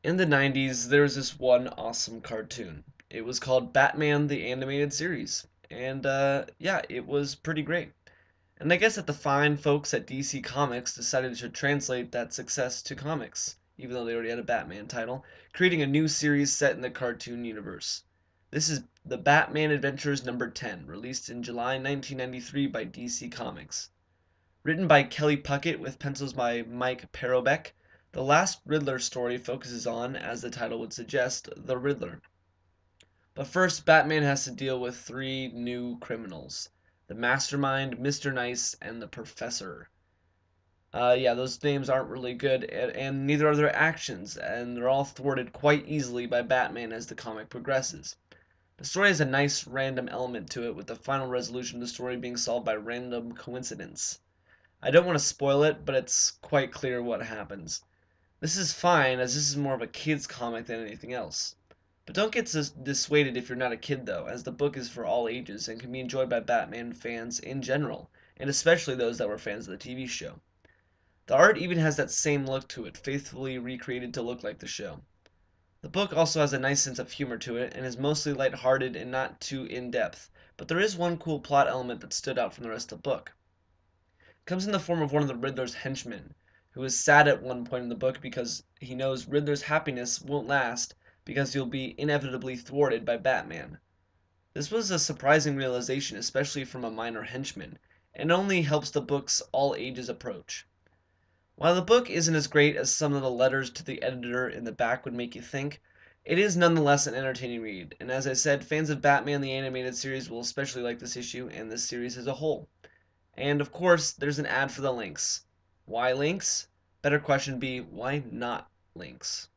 In the 90s, there was this one awesome cartoon. It was called Batman the Animated Series. And yeah, it was pretty great. And I guess that the fine folks at DC Comics decided to translate that success to comics, even though they already had a Batman title, creating a new series set in the cartoon universe. This is the Batman Adventures number 10, released in July 1993 by DC Comics. Written by Kelly Puckett with pencils by Mike Parobeck, the last Riddler story focuses on, as the title would suggest, the Riddler. But first, Batman has to deal with three new criminals: the Mastermind, Mr. Nice, and the Professor. Yeah, those names aren't really good, and neither are their actions, and they're all thwarted quite easily by Batman as the comic progresses. The story has a nice random element to it, with the final resolution of the story being solved by random coincidence. I don't want to spoil it, but it's quite clear what happens. This is fine, as this is more of a kid's comic than anything else. But don't get dissuaded if you're not a kid, though, as the book is for all ages and can be enjoyed by Batman fans in general, and especially those that were fans of the TV show. The art even has that same look to it, faithfully recreated to look like the show. The book also has a nice sense of humor to it, and is mostly light-hearted and not too in-depth, but there is one cool plot element that stood out from the rest of the book. It comes in the form of one of the Riddler's henchmen, who is sad at one point in the book because he knows Riddler's happiness won't last because he'll be inevitably thwarted by Batman. This was a surprising realization, especially from a minor henchman, and only helps the book's all ages approach. While the book isn't as great as some of the letters to the editor in the back would make you think, it is nonetheless an entertaining read, and as I said, fans of Batman the Animated Series will especially like this issue and this series as a whole. And of course, there's an ad for the Lynx. Why Lynx? Better question be, why not Lynx?